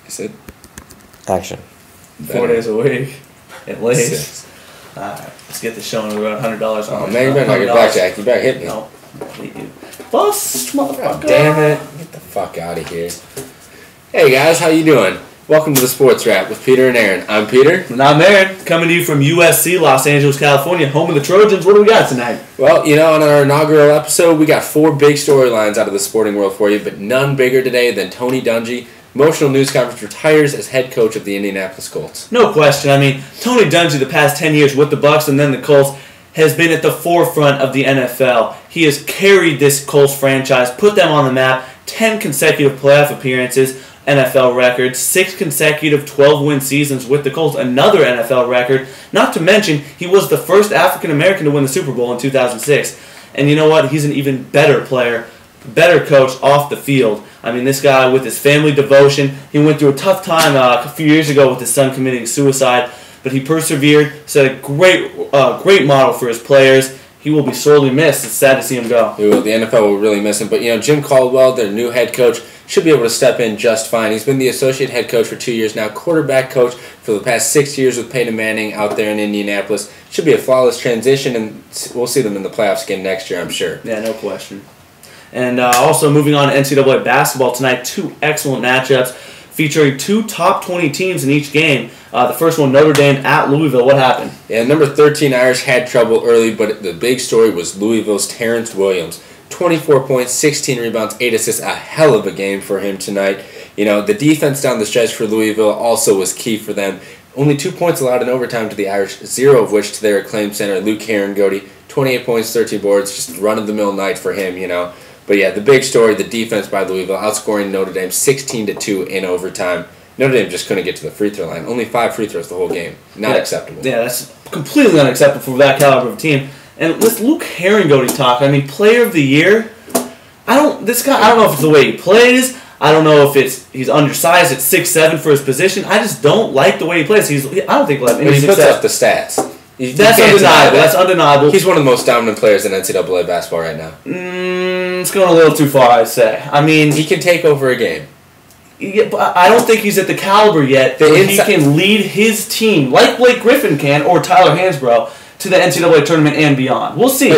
Is it? Action. 4 days a week, at least. 6. Alright, let's get the show and we're around $100. Oh man, you better not get blackjack. You better hit me. No, I hate you. Bust, motherfucker. Damn it! Get the fuck out of here. Hey guys, how you doing? Welcome to the Sports Wrap with Peter and Aaron. I'm Peter. And I'm Aaron, coming to you from USC, Los Angeles, California, home of the Trojans. What do we got tonight? Well, you know, on our inaugural episode, we got 4 big storylines out of the sporting world for you, but none bigger today than Tony Dungy. Emotional news conference, retires as head coach of the Indianapolis Colts. No question. I mean, Tony Dungy, the past 10 years with the Bucs and then the Colts, has been at the forefront of the NFL. He has carried this Colts franchise, put them on the map, 10 consecutive playoff appearances, NFL record, 6 consecutive 12-win seasons with the Colts, another NFL record. Not to mention, he was the first African-American to win the Super Bowl in 2006. And you know what? He's an even better player, better coach off the field. I mean, this guy with his family devotion, he went through a tough time a few years ago with his son committing suicide, but he persevered, set a great model for his players. He will be sorely missed. It's sad to see him go. The NFL will really miss him. But, you know, Jim Caldwell, their new head coach, should be able to step in just fine. He's been the associate head coach for 2 years now, quarterback coach for the past 6 years with Peyton Manning out there in Indianapolis. Should be a flawless transition, and we'll see them in the playoffs again next year, I'm sure. Yeah, no question. And also moving on to NCAA basketball tonight, 2 excellent matchups featuring 2 top 20 teams in each game. The first one, Notre Dame at Louisville. What happened? Yeah, number 13 Irish had trouble early, but the big story was Louisville's Terrence Williams. 24 points, 16 rebounds, 8 assists. A hell of a game for him tonight. You know, the defense down the stretch for Louisville also was key for them. Only 2 points allowed in overtime to the Irish, 0 of which to their acclaimed center, Luke Herringody. 28 points, 13 boards, just run-of-the-mill night for him, you know. But yeah, the big story, the defense by Louisville, outscoring Notre Dame 16-2 in overtime. Notre Dame just couldn't get to the free throw line. Only 5 free throws the whole game. Not acceptable. Yeah, that's completely unacceptable for that caliber of team. And let's Luke Herringody talk. I mean, player of the year. I don't know if it's the way he plays. I don't know if he's undersized at 6'7" for his position. I just don't like the way he plays. I don't think he'll have any he puts success. up the stats. That's undeniable. That's undeniable. He's one of the most dominant players in NCAA basketball right now. It's going a little too far, I'd say. I mean, he can take over a game. Yeah, but I don't think he's at the caliber yet that he can lead his team, like Blake Griffin can, or Tyler Hansbrough, to the NCAA tournament and beyond. We'll see.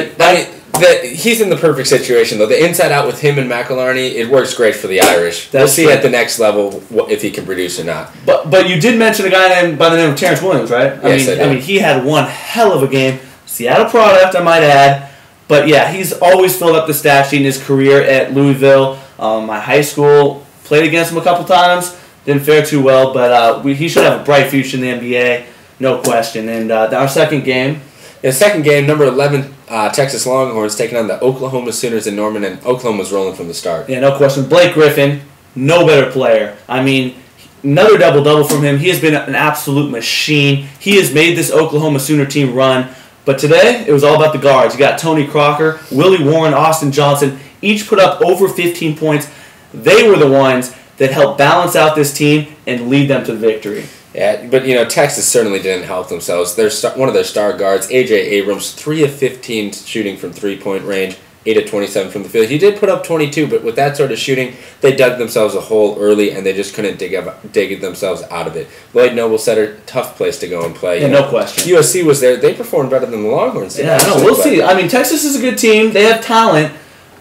He's in the perfect situation, though. The inside-out with him and McElharney, it works great for the Irish. We'll see at the next level if he can produce or not. But you did mention a guy by the name of Terrence Williams, right? Yes, I did. I mean, he had one hell of a game. Seattle product, I might add. But yeah, he's always filled up the stat sheet in his career at Louisville. My high school played against him a couple times. Didn't fare too well, but he should have a bright future in the NBA, no question. And our second game. In the second game, number 11 Texas Longhorns taking on the Oklahoma Sooners in Norman, and Oklahoma was rolling from the start. Yeah, no question. Blake Griffin, no better player. I mean, another double-double from him. He has been an absolute machine. He has made this Oklahoma Sooner team run. But today, it was all about the guards. You got Tony Crocker, Willie Warren, Austin Johnson, each put up over 15 points. They were the ones that helped balance out this team and lead them to victory. Yeah, but you know, Texas certainly didn't help themselves. One of their star guards, A.J. Abrams, 3 of 15 shooting from three-point range, 8 of 27 from the field. He did put up 22, but with that sort of shooting, they dug themselves a hole early, and they just couldn't dig themselves out of it. Lloyd Noble Center, tough place to go and play. Yeah, no question. USC was there. They performed better than the Longhorns did. Yeah, no, we'll see. I mean, Texas is a good team. They have talent.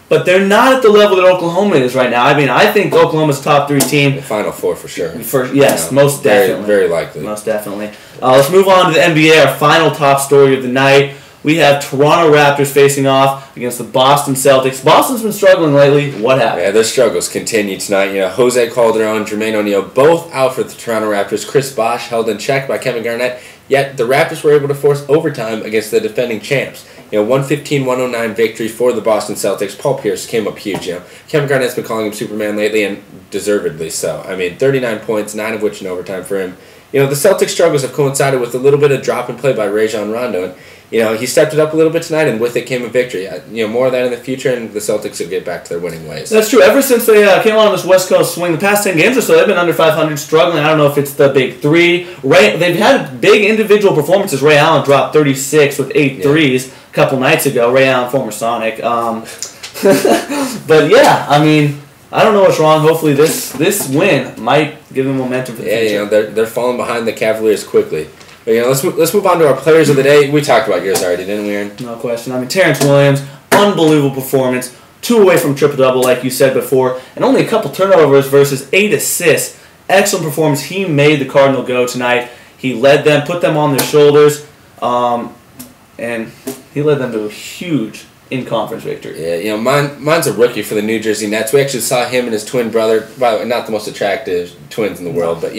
But they're not at the level that Oklahoma is right now. I mean, I think Oklahoma's top 3 team. The Final Four for sure. Yes, most definitely. Very likely. Most definitely. Let's move on to the NBA, our final top story of the night. We have Toronto Raptors facing off against the Boston Celtics. Boston's been struggling lately. What happened? Yeah, their struggles continue tonight. You know, Jose Calderon, Jermaine O'Neal, both out for the Toronto Raptors. Chris Bosh held in check by Kevin Garnett. Yet the Raptors were able to force overtime against the defending champs. You know, 115-109 victory for the Boston Celtics. Paul Pierce came up huge. You know, Kevin Garnett's been calling him Superman lately, and deservedly so. I mean, 39 points, 9 of which in overtime for him. You know, the Celtics' struggles have coincided with a little bit of drop and play by Rajon Rondo, and you know, he stepped it up a little bit tonight, and with it came a victory. You know, more of that in the future, and the Celtics will get back to their winning ways. That's true. Ever since they came on this West Coast swing, the past 10 games or so, they've been under 500, struggling. I don't know if it's the big 3. They've had big individual performances. Ray Allen dropped 36 with 8 threes a couple nights ago. Ray Allen, former Sonic. But yeah, I mean, I don't know what's wrong. Hopefully this win might give them momentum for the future. Yeah, they're falling behind the Cavaliers quickly. But let's move on to our players of the day. We talked about yours already, didn't we, Aaron? No question. I mean, Terrence Williams, unbelievable performance. 2 away from triple-double, like you said before, and only a couple turnovers versus 8 assists. Excellent performance. He made the Cardinal go tonight. He led them, put them on their shoulders, and he led them to a huge in-conference victory. Yeah, mine's a rookie for the New Jersey Nets. We actually saw him and his twin brother, by the way, not the most attractive twins in the world, but,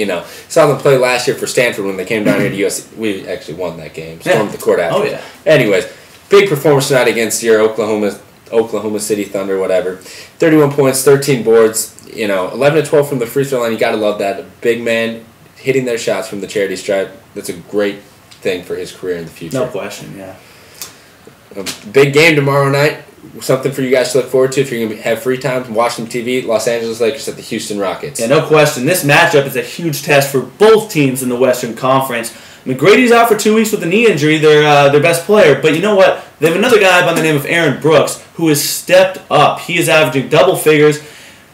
saw them play last year for Stanford when they came down here to USC. We actually won that game. Stormed the court after. Oh, yeah. Anyways, big performance tonight against your Oklahoma City Thunder, whatever. 31 points, 13 boards, 11 to 12 from the free throw line. You got to love that. A big man hitting their shots from the charity stripe. That's a great thing for his career in the future. No question, yeah. A big game tomorrow night. Something for you guys to look forward to if you're going to have free time. Watch some TV. Los Angeles Lakers at the Houston Rockets. Yeah, no question. This matchup is a huge test for both teams in the Western Conference. McGrady's out for 2 weeks with a knee injury, their best player. But you know what? They have another guy by the name of Aaron Brooks who has stepped up. He is averaging double figures,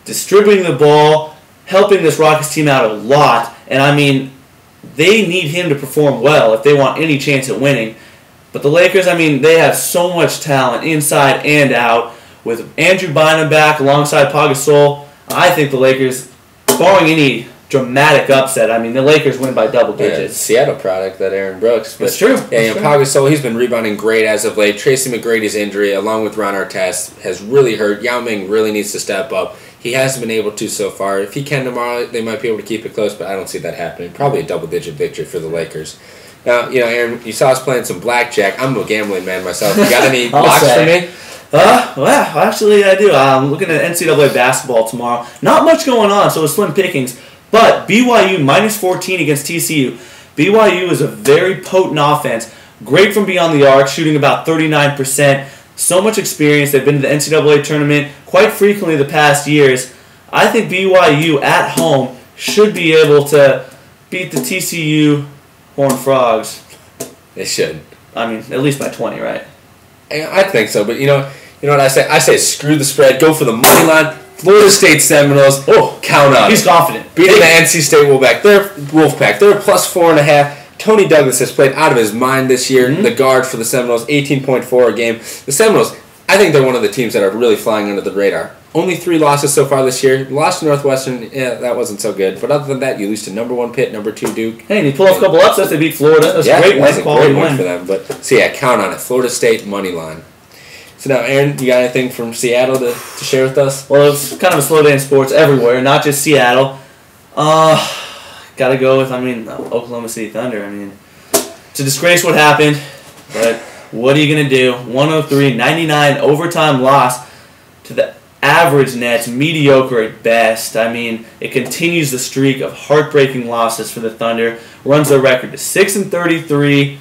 distributing the ball, helping this Rockets team out a lot. And, I mean, they need him to perform well if they want any chance at winning. But the Lakers, I mean, they have so much talent inside and out. With Andrew Bynum back alongside Pau Gasol, I think the Lakers, barring any dramatic upset, I mean, the Lakers win by double digits. Seattle product, that Aaron Brooks. But, it's true. Yeah, Pau Gasol, he's been rebounding great as of late. Tracy McGrady's injury, along with Ron Artest, has really hurt. Yao Ming really needs to step up. He hasn't been able to so far. If he can tomorrow, they might be able to keep it close, but I don't see that happening. Probably a double-digit victory for the Lakers. Now, Aaron, you saw us playing some blackjack. I'm a gambling man myself. You got any locks for me? Well, actually, I do. I'm looking at NCAA basketball tomorrow. Not much going on, so it's slim pickings. But BYU minus 14 against TCU. BYU is a very potent offense. Great from beyond the arc, shooting about 39%. So much experience. They've been to the NCAA tournament quite frequently the past years. I think BYU at home should be able to beat the TCU Horned Frogs. They should. I mean, at least by 20, right? I think so, but you know what I say? I say screw the spread. Go for the money line. Florida State Seminoles. Oh, count on. He's confident. Beating the NC State Wolfpack. They're plus 4.5. Tony Douglas has played out of his mind this year. Mm-hmm. The guard for the Seminoles, 18.4 a game. The Seminoles, I think they're one of the teams that are really flying under the radar. Only 3 losses so far this year. Lost to Northwestern, that wasn't so good. But other than that, you lose to number 1 Pitt, number 2 Duke. Hey, and you pull off a couple upsets. They beat Florida. That's a great win. That's a great win for them. But so yeah, count on it. Florida State money line. So now, Aaron, you got anything from Seattle to share with us? Well, it's kind of a slow day in sports everywhere, not just Seattle. Got to go with, Oklahoma City Thunder. I mean, it's a disgrace what happened, but what are you going to do? 103-99 overtime loss to the average Nets, mediocre at best. I mean, it continues the streak of heartbreaking losses for the Thunder. Runs their record to 6-33.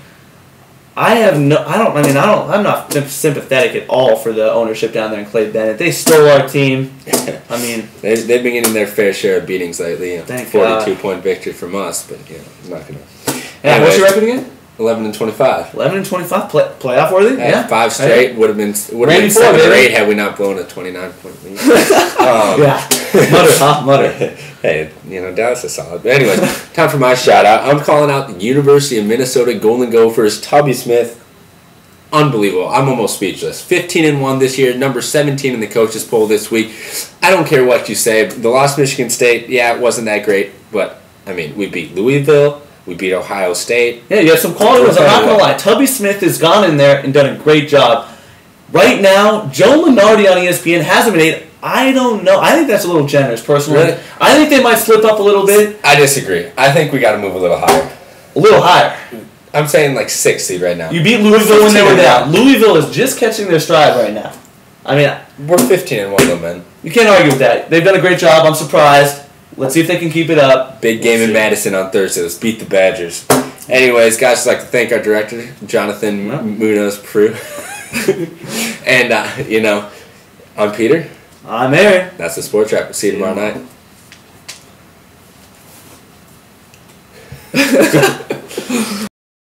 I'm not sympathetic at all for the ownership down there in Clay Bennett. They stole our team. I mean, they've been getting their fair share of beatings lately. 42-point victory from us, but I'm not gonna. Yeah, what's your record again? 11-25. 11-25, playoff worthy. Yeah, 5 straight would have been 7 or 8 had we not blown a 29-point lead. Yeah, mutter. Hey, Dallas is solid. But anyway, time for my shout out. I'm calling out the University of Minnesota Golden Gophers. Tubby Smith, unbelievable. I'm almost speechless. 15-1 this year, number 17 in the coaches poll this week. I don't care what you say. The lost Michigan State, it wasn't that great, but we beat Louisville. We beat Ohio State. Yeah, you have some quality ones. I'm not going to lie. Tubby Smith has gone in there and done a great job. Right now, Joe Lunardi on ESPN has him at 8. I don't know. I think that's a little generous, personally. Really? I think they might slip up a little bit. I disagree. I think we got to move a little higher. A little higher? I'm saying like 6 seed right now. You beat Louisville when they were down. Louisville is just catching their stride right now. We're 15-1 though, man. You can't argue with that. They've done a great job. I'm surprised. Let's see if they can keep it up. Big game in Madison on Thursday. Let's beat the Badgers. Anyways, guys, I'd like to thank our director, Jonathan Munoz-Prue. And, I'm Peter. I'm Aaron. That's the Sports Wrap. We'll see you tomorrow night.